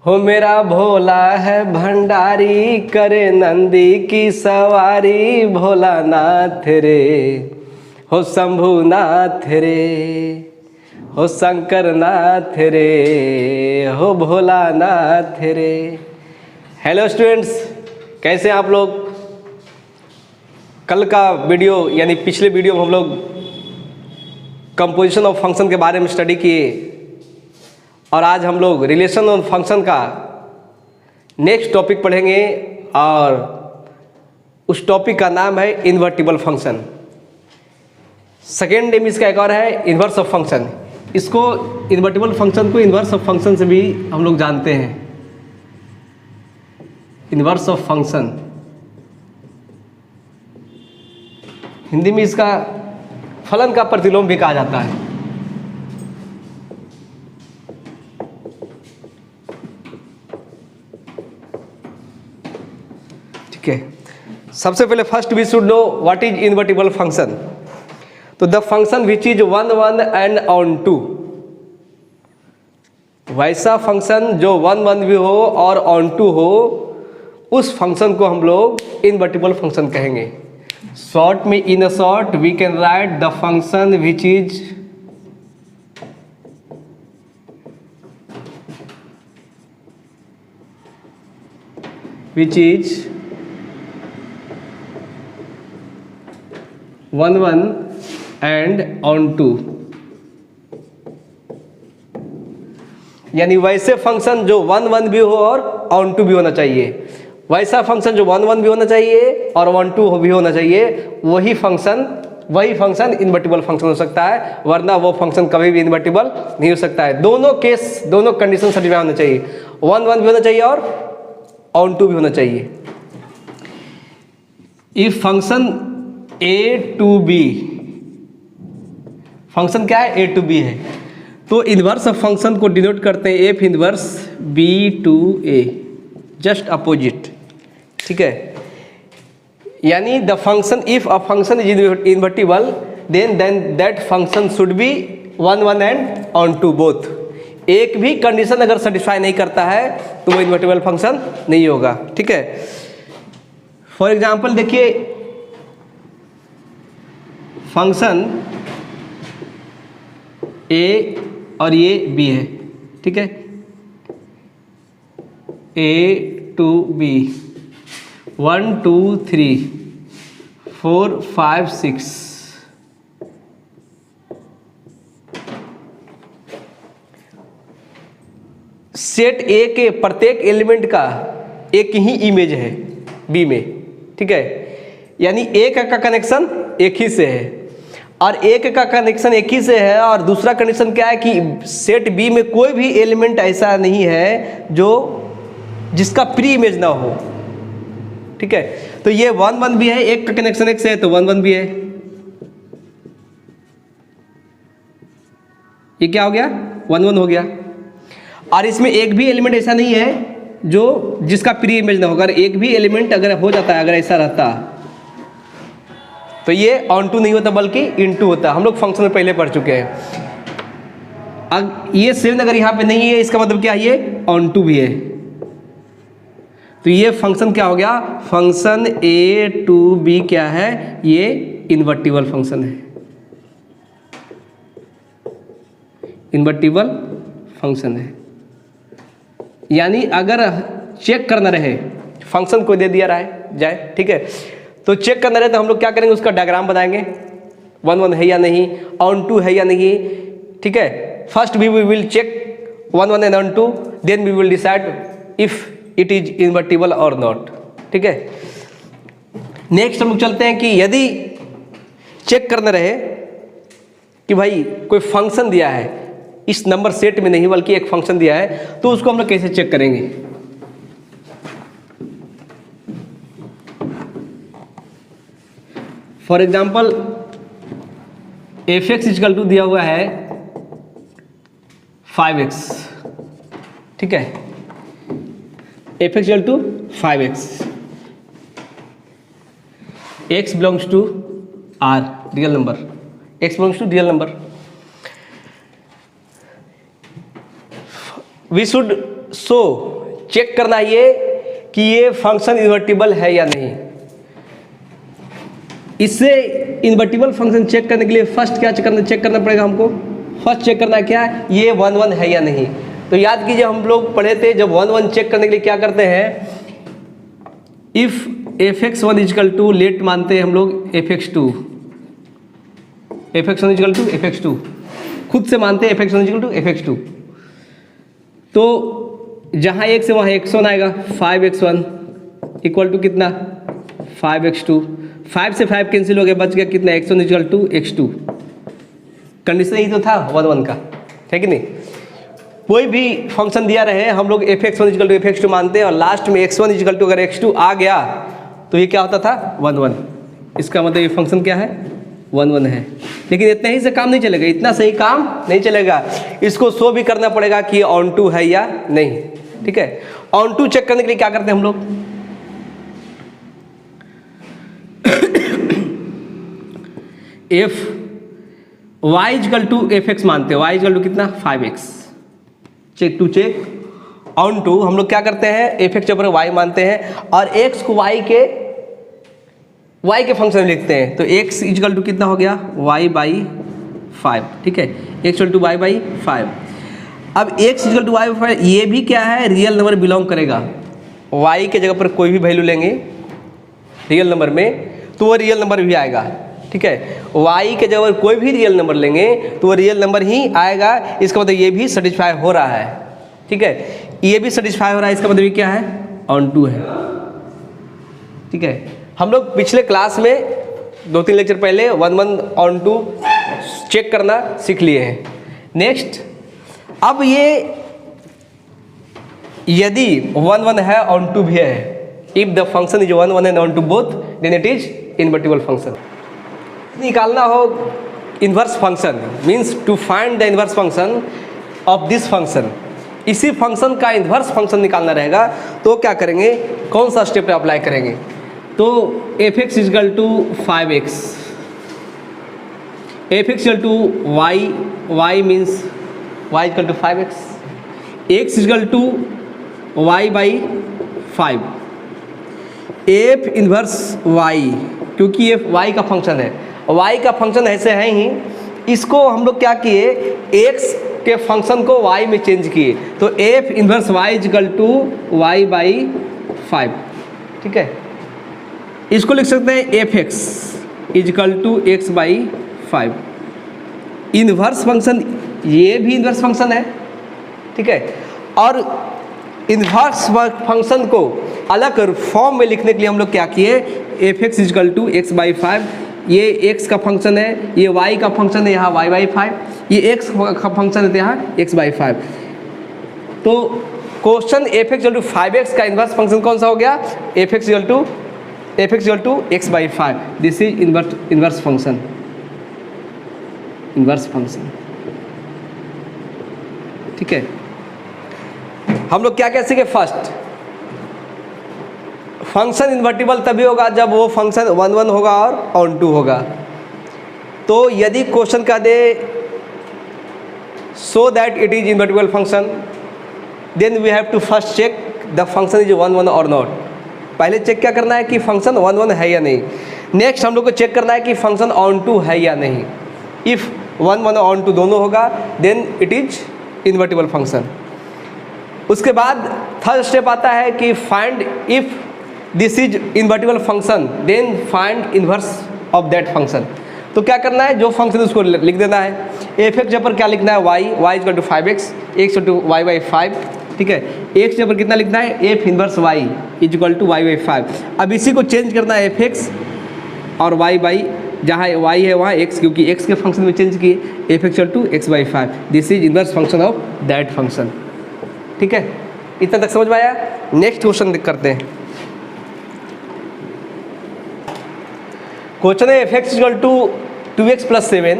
हो मेरा भोला है भंडारी, करे नंदी की सवारी, भोलानाथ रे, हो शंभुनाथ रे, हो शंकर नाथ रे, हो भोलानाथ रे। हेलो स्टूडेंट्स, कैसे हैं आप लोग। कल का वीडियो यानी पिछले वीडियो में हम लोग कंपोजिशन ऑफ फंक्शन के बारे में स्टडी किए और आज हम लोग रिलेशन ऑफ फंक्शन का नेक्स्ट टॉपिक पढ़ेंगे और उस टॉपिक का नाम है इन्वर्टिबल फंक्शन। सेकेंड नेम इसका एक और है इन्वर्स ऑफ फंक्शन। इसको इन्वर्टिबल फंक्शन को इन्वर्स ऑफ फंक्शन से भी हम लोग जानते हैं। इन्वर्स ऑफ फंक्शन हिंदी में इसका फलन का प्रतिलोम भी कहा जाता है। ठीक है, सबसे पहले first we should know what is invertible function. तो the function which is 1 1 and onto, वैसा फंक्शन जो 1 1 भी हो और ऑन टू हो, उस फंक्शन को हम लोग इन्वर्टिबल फंक्शन कहेंगे। शॉर्ट में in a short we can write the function which is one one and onto, यानी वैसे फंक्शन जो 1 1 भी हो और ऑन टू भी होना चाहिए। वैसा फंक्शन जो 1 1 भी होना चाहिए और 1 2 भी होना चाहिए, वही फंक्शन इन्वर्टिबल फंक्शन हो सकता है, वरना वो फंक्शन कभी भी इन्वर्टिबल नहीं हो सकता है। दोनों केस, दोनों कंडीशन सेटिस्फाई होना चाहिए। 1 1 भी होना चाहिए और ऑन टू भी होना चाहिए। If function a to b, function क्या है, a to b है, तो इन्वर्स ऑफ फंक्शन को डिनोट करते हैं f inverse b to a, just opposite. ठीक है, यानी the function, if a function is invertible then that function should be 1 1 and onto both. एक भी कंडीशन अगर सेटिस्फाई नहीं करता है तो वो इन्वर्टिबल फंक्शन नहीं होगा। ठीक है, फॉर एग्जांपल देखिए, फंक्शन a और ये b है। ठीक है, a to b 1 2 3 4 5 6, set A के प्रत्येक एलिमेंट का एक ही इमेज है B में। ठीक है, यानी एक का कनेक्शन एक ही से है और एक का कनेक्शन एक ही से है, और दूसरा कंडीशन क्या है कि सेट B में कोई भी एलिमेंट ऐसा नहीं है जो जिसका प्री इमेज ना हो। ठीक है, तो ये 1 1 भी है, एक का कनेक्शन एक से है तो 1 1 भी है। ये क्या हो गया, 1 1 हो गया। और इसमें एक भी एलिमेंट ऐसा नहीं है जो जिसका प्री इमेज ना हो। अगर एक भी एलिमेंट अगर हो जाता है, अगर ऐसा रहता तो ये ऑन टू नहीं होता बल्कि इन टू होता। हम लोग फंक्शन में पहले पढ़ चुके हैं। अब ये 7 अगर यहाँ पे नहीं है, इसका मतलब क्या है, ये ऑन टू भी है। तो ये फंक्शन क्या हो गया, फंक्शन a to b क्या है, ये इन्वर्टिबल फंक्शन है। इन्वर्टिबल फंक्शन है, यानी अगर चेक करना रहे, फंक्शन को दे दिया रहा जाए, ठीक है, तो चेक करना रहे तो हम लोग क्या करेंगे, उसका डायग्राम बनाएंगे, 1 1 है या नहीं, ऑन टू है या नहीं। ठीक है, first we will check 1 1 and onto, then we will decide if it is invertible or not. ठीक है, नेक्स्ट हम लोग चलते हैं कि यदि चेक करना रहे कि भाई कोई फंक्शन दिया है, इस नंबर सेट में नहीं बल्कि एक फंक्शन दिया है, तो उसको हम लोग कैसे चेक करेंगे। For example f(x) equal to दिया हुआ है 5x। ठीक है, f(x) equal to 5x, x belongs to r, real number, x belongs to real number. we should show check करना ये कि ये फंक्शन इन्वर्टिबल है या नहीं। इससे इन्वर्टिबल फंक्शन चेक करने के लिए फर्स्ट क्या चेक करना पड़ेगा हमको? फर्स्ट चेक करना क्या है, ये 1 1 है या नहीं। तो याद कीजिए हम लोग पढ़े थे जब 1 1 चेक करने के लिए क्या करते हैं, if fx1 equal to, late मानते हैं हम लोग fx2, fx1 equal to fx2, खुद से मानते हैं fx1 इजकल टू fx2। तो जहाँ x है वहाँ x1 आएगा, 5x1 इक्वल टू कितना 5x2, 5 से 5 कैंसिल हो गया, बच गया कितना x1 equal to x2। Condition ही तो था 1 1 का, है कि नहीं। कोई भी फंक्शन दिया रहे हम लोग fx1 इक्वल टू fx2 मानते हैं और लास्ट में x1 इक्वल टू अगर x2 आ गया तो ये क्या होता था 1 1। इसका मतलब ये फंक्शन क्या है 1 1 है। लेकिन इतना ही से काम नहीं चलेगा, इतना सही काम नहीं चलेगा, इसको शो भी करना पड़ेगा कि ऑन टू है या नहीं। ठीक है, ऑन टू चेक करने के लिए क्या करते हैं हम लोग, f y equal to fx मानते हैं, y इक्वल टू कितना 5x, check to check onto हम लोग क्या करते हैं fx ऊपर y मानते हैं और x को y के फंक्शन में लिखते हैं। तो x इक्वल टू कितना हो गया y बाई 5, ठीक है, x equal to y by 5। अब x equal to y by 5 ये भी क्या है, रियल नंबर बिलोंग करेगा। y के जगह पर कोई भी वैल्यू लेंगे रियल नंबर में तो वो रियल नंबर भी आएगा। ठीक है, y के जगह पर कोई भी रियल नंबर लेंगे तो वो रियल नंबर ही आएगा। इसका मतलब ये भी सेटिस्फाई हो रहा है। ठीक है, ये भी सेटिस्फाई हो रहा है, इसका मतलब ये क्या है ऑन टू है। ठीक है, हम लोग पिछले क्लास में 2-3 लेक्चर पहले 1 1 ऑन टू चेक करना सीख लिए हैं। नेक्स्ट, अब ये यदि 1 1 है ऑन टू भी है, if the function is 1 1 and onto both then it is invertible function. निकालना हो inverse function, means to find the inverse function of this function, इसी फंक्शन का इन्वर्स फंक्शन निकालना रहेगा तो क्या करेंगे, कौन सा स्टेप अप्लाई करेंगे। तो fx equal to 5x, fx equal to y means y equal to 5x, x equal to y by 5, f inverse y, क्योंकि ये y का फंक्शन है, y का फंक्शन ऐसे है ही, इसको हम लोग क्या किए x के फंक्शन को y में चेंज किए, तो f inverse y equal to y by 5। ठीक है, इसको लिख सकते हैं fx equal to x by 5। Inverse function, ये भी इन्वर्स फंक्शन है। ठीक है, और इन्वर्स फंक्शन को अलग फॉर्म में लिखने के लिए हम लोग क्या किए, fx equal to x by 5, ये x का फंक्शन है, ये y का फंक्शन है, यहाँ y बाई 5, ये x का फंक्शन है तो यहाँ x बाई 5। तो question fx equal to 5x का इन्वर्स फंक्शन कौन सा हो गया, fx equal to x by 5। This is inverse function, inverse function. ठीक है, हम लोग क्या कह सके, फर्स्ट फंक्शन इन्वर्टिबल तभी होगा जब वो फंक्शन 1 1 होगा और ऑन टू होगा। तो यदि क्वेश्चन का दे so that it is invertible function, then we have to first check the function is 1 1 और नॉट। पहले चेक क्या करना है कि फंक्शन 1 1 है या नहीं। नेक्स्ट हम लोग को चेक करना है कि फंक्शन ऑन टू है या नहीं। इफ 1 1 ऑन टू दोनों होगा then it is invertible function. उसके बाद थर्ड स्टेप आता है कि find if this is invertible function then find inverse of that function. तो क्या करना है, जो फंक्शन उसको लिख देना है। fx जब पर क्या लिखना है y equal to 5x, x equal to y by 5। ठीक है, x जब पर कितना लिखना है, f inverse y equal to y by 5। अब इसी को चेंज करना है fx और y बाई, जहाँ y है वहाँ x, क्योंकि x के फंक्शन में चेंज किए, f equal to x by 5। This is inverse function of that function. ठीक है, इतना तक समझ में आया। नेक्स्ट क्वेश्चन करते हैं। क्वेश्चन है fx equal to 2x plus 7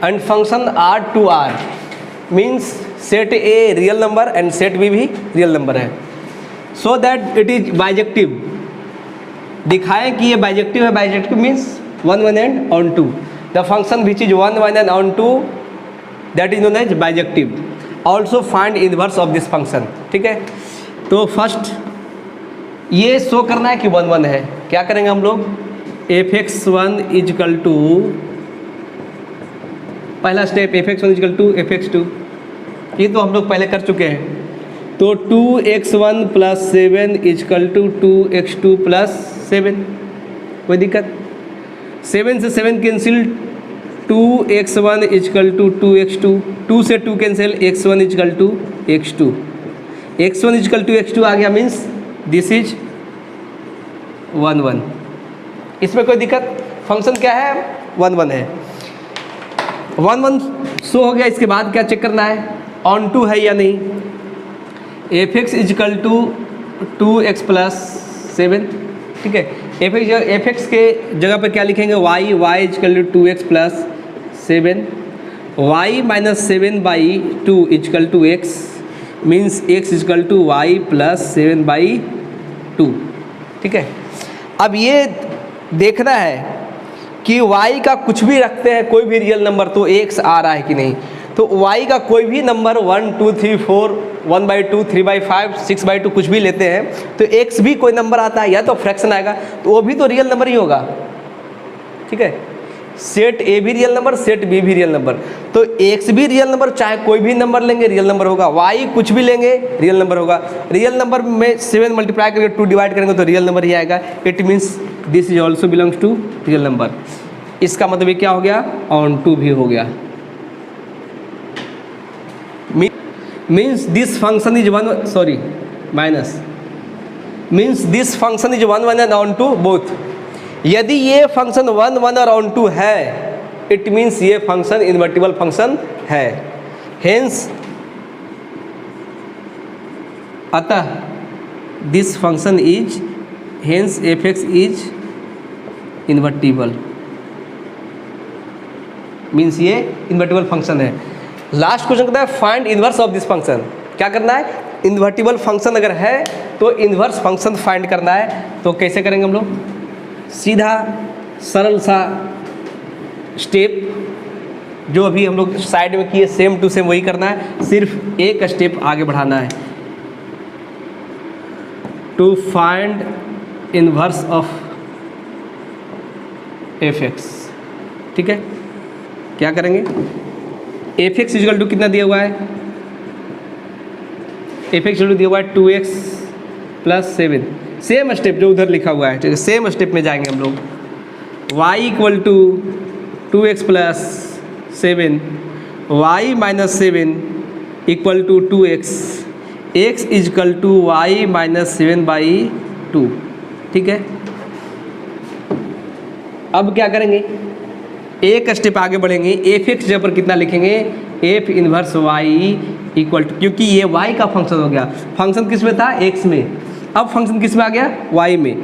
and function r means set A real number and set B भी रियल नंबर है, so that it is bijective. दिखाएं कि ये बाइजेक्टिव है। Bijective means 1 1 and onto. The function which is 1 1 and onto that is known as bijective. Also find inverse of this function. ठीक है, तो first ये show करना है कि 1 1 है, क्या करेंगे हम लोग, fx1 इजकल टू, पहला step fx1 equal to fx2, ये तो हम लोग पहले कर चुके हैं। तो 2x1 plus 7 is equal to 2x2 plus 7, कोई दिक्कत, 7 से 7 cancel, 2x1 is equal to 2x2, 2 से 2 cancel, x1 equal to x2, x1 equal to x2 आ गया, मीन्स दिस इज 1 1। इसमें कोई दिक्कत, फंक्शन क्या है, 1 1 है, 1 1 शो हो गया। इसके बाद क्या चेक करना है, ऑन टू है या नहीं, fx equal to 2x plus 7, ठीक है, fx के जगह पर क्या लिखेंगे, y equal to 2x plus 7, y minus 7 by 2 equal to x, means x equal to y plus 7 by 2, ठीक है। अब ये देखना है कि y का कुछ भी रखते हैं, कोई भी रियल नंबर, तो x आ रहा है कि नहीं। तो y का कोई भी नंबर 1 2 3 4 1/2 3/5 6/2 कुछ भी लेते हैं, तो x भी कोई नंबर आता है, या तो फ्रैक्शन आएगा, तो वो भी तो रियल नंबर ही होगा, ठीक है। सेट a भी रियल नंबर, सेट b भी रियल नंबर, तो x भी रियल नंबर, चाहे कोई भी नंबर लेंगे रियल नंबर होगा, y कुछ भी लेंगे रियल नंबर होगा। रियल नंबर में 7 मल्टीप्लाई करके 2 डिवाइड करेंगे तो रियल नंबर ही आएगा। It means this is also belongs to real number. इसका मतलब ये क्या हो गया, ऑन टू भी हो गया। Means this function is minus means this function is 1 1 and onto both. यदि ये फंक्शन 1 1 और ऑन टू है, इट मीन्स ये फंक्शन इन्वर्टिबल फंक्शन है। हेंस अतः this function is, hence fx is invertible, means ये इन्वर्टिबल फंक्शन है। Last question कहता है find inverse of this function. क्या करना है, इन्वर्टिबल फंक्शन अगर है तो इन्वर्स फंक्शन फाइंड करना है। तो कैसे करेंगे हम लोग, सीधा सरल सा स्टेप जो अभी हम लोग साइड में किए, सेम टू सेम वही करना है, सिर्फ एक स्टेप आगे बढ़ाना है। To find inverse of fx, ठीक है। क्या करेंगे, fx इक्वल टू कितना दिया हुआ है, fx इक्वल टू दिया हुआ है 2x प्लस 7, सेम स्टेप जो उधर लिखा हुआ है, ठीक है, सेम स्टेप में जाएंगे हम लोग। y equal to 2x plus 7, y minus 7 equal to 2x, x equal to y minus 7/2, ठीक है। अब क्या करेंगे, एक स्टेप आगे बढ़ेंगे, fx जगह पर कितना लिखेंगे, f inverse y equal to, क्योंकि ये y का फंक्शन हो गया, फंक्शन किस में था, x में, अब फंक्शन किस में आ गया, y में,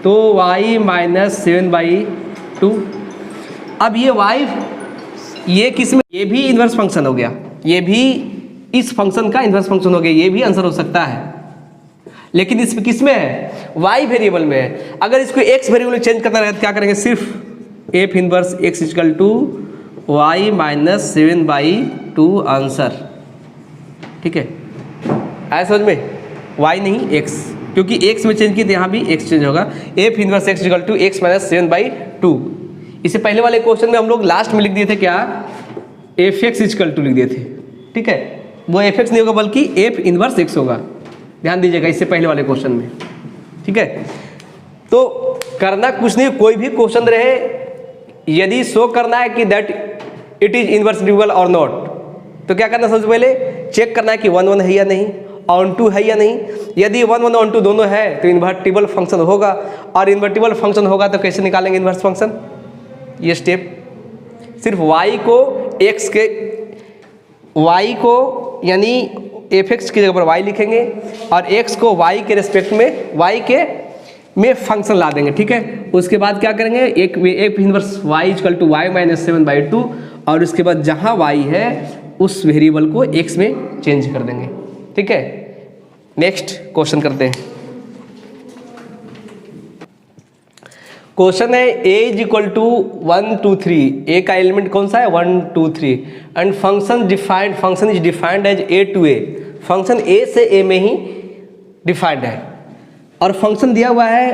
तो y माइनस 7/2। अब ये y, ये किस में, ये भी इनवर्स फंक्शन हो गया, ये भी इस फंक्शन का इनवर्स फंक्शन हो गया, ये भी आंसर हो सकता है, लेकिन इस किस में है, y वेरिएबल में है। अगर इसको x वेरिएबल में चेंज करना रहे तो क्या करेंगे, सिर्फ f inverse x equal to y minus 7/2 answer, ठीक है। आया समझ में, y नहीं x, क्योंकि x में चेंज किए तो यहाँ भी x चेंज होगा। f inverse x equal to x minus 7/2। इससे पहले वाले क्वेश्चन में हम लोग लास्ट में लिख दिए थे क्या, fx इक्वल टू लिख दिए थे, ठीक है। वो fx नहीं होगा बल्कि f इनवर्स x होगा, ध्यान दीजिएगा इससे पहले वाले क्वेश्चन में, ठीक है। तो करना कुछ नहीं, कोई भी क्वेश्चन रहे, यदि शो करना है कि that it is invertible or not, तो क्या करना, सबसे पहले चेक करना है कि 1 1 है या नहीं, ऑन टू है या नहीं। यदि 1 1 ऑन टू दोनों है तो इन्वर्टिबल फंक्शन होगा, और इन्वर्टिबल फंक्शन होगा तो कैसे निकालेंगे इन्वर्स फंक्शन, ये स्टेप सिर्फ y को x के, y को यानी fx की जगह पर y लिखेंगे, और x को y के रेस्पेक्ट में, y के में फंक्शन ला देंगे, ठीक है। उसके बाद क्या करेंगे, f inverse y equal to y minus 7/2, और उसके बाद जहाँ y है उस वेरिएबल को x में चेंज कर देंगे, ठीक है। नेक्स्ट क्वेश्चन करते हैं। क्वेश्चन है a is equal to 1 2 3, a का एलिमेंट कौन सा है, 1 2 3, and function is defined as a to a। Function a से a में ही डिफाइंड है, और फंक्शन दिया हुआ है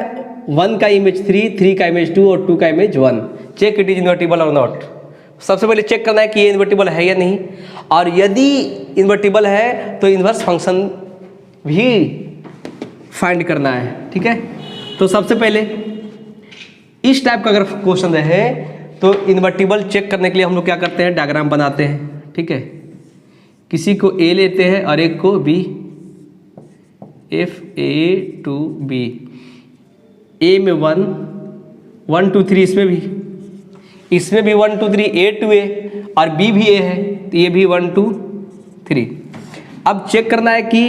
1 का इमेज 3, 3 का इमेज 2 और 2 का image 1। Check it is invertible or not. सबसे पहले चेक करना है कि ये इन्वर्टिबल है या नहीं, और यदि इन्वर्टिबल है तो इन्वर्स फंक्शन भी फाइंड करना है। ठीक है, तो सबसे पहले इस टाइप का अगर क्वेश्चन रहे तो इन्वर्टिबल चेक करने के लिए हम लोग क्या करते हैं, डायग्राम बनाते हैं। ठीक है, किसी को ए लेते हैं और एक को B, F A to B, A में 1 1 2 3, इसमें भी 1 2 3, ए टू ए, और बी भी ए है तो ये भी 1 2 3। अब चेक करना है कि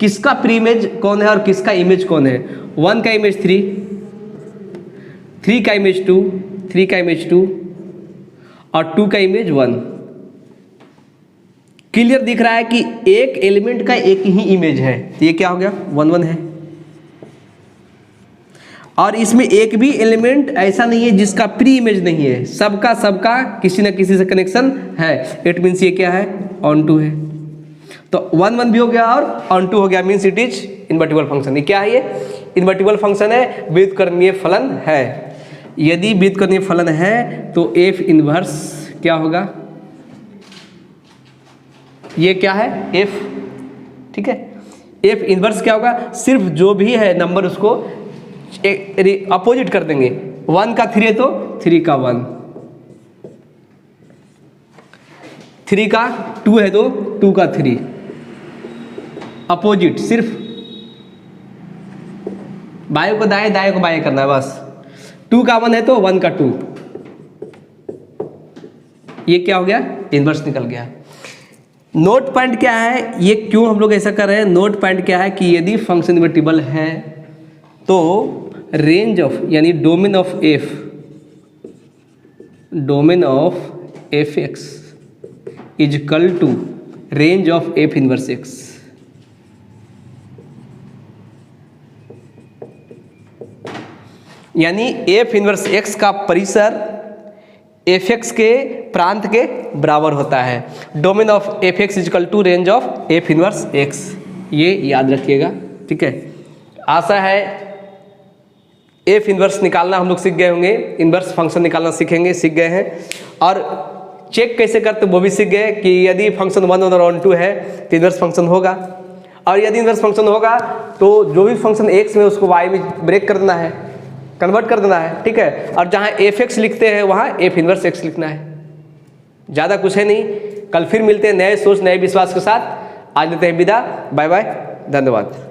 किसका प्री इमेज कौन है और किसका इमेज कौन है। 1 का इमेज 3, 3 का इमेज 2, 3 का इमेज 2 और 2 का इमेज 1। क्लियर दिख रहा है कि एक एलिमेंट का एक ही इमेज है, तो ये क्या हो गया, 1 1 है। और इसमें एक भी एलिमेंट ऐसा नहीं है जिसका प्री इमेज नहीं है, सबका सबका किसी न किसी से कनेक्शन है। इट मीन्स ये क्या है, ऑन टू है। तो 1 1 भी हो गया और ऑन टू हो गया, means it is invertible function. ये क्या है, ये इन्वर्टिबल फंक्शन है, व्युत्क्रमीय फलन है। यदि व्युत्क्रमीय फलन है तो एफ इनवर्स क्या होगा, ये क्या है, एफ। ठीक है, एफ इनवर्स क्या होगा, सिर्फ जो भी है नंबर उसको अपोजिट कर देंगे। 1 का 3 है तो 3 का 1, 3 का 2 है तो 2 का 3, अपोजिट, सिर्फ बाएं को दाएं, दाएं को बाएं करना है बस। 2 का 1 है तो 1 का 2, ये क्या हो गया, इनवर्स निकल गया। नोट पॉइंट क्या है, ये क्यों हम लोग ऐसा कर रहे हैं, नोट पॉइंट क्या है कि यदि फंक्शन इन्वर्टिबल है तो रेंज ऑफ यानी domain of f, domain of f x is equal to range of f inverse x. यानी एफ इनवर्स एक्स का परिसर एफ एक्स के प्रांत के बराबर होता है। Domain of f x is equal to range of f inverse x, ये याद रखिएगा। ठीक है, आशा है एफ इनवर्स निकालना हम लोग सीख गए होंगे, इनवर्स फंक्शन निकालना सीख गए हैं, और चेक कैसे करते वो भी सीख गए कि यदि फंक्शन 1 1 और ऑन 2 है तो इनवर्स फंक्शन होगा, और यदि इनवर्स फंक्शन होगा तो जो भी फंक्शन एक्स में उसको वाई में ब्रेक कर देना है, कन्वर्ट कर देना है। ठीक है, और जहाँ एफ एक्स लिखते हैं वहाँ एफ इनवर्स एक्स लिखना है। ज़्यादा कुछ है नहीं। कल फिर मिलते हैं नए सोच नए विश्वास के साथ। आज लेते हैं विदा, बाय बाय, धन्यवाद।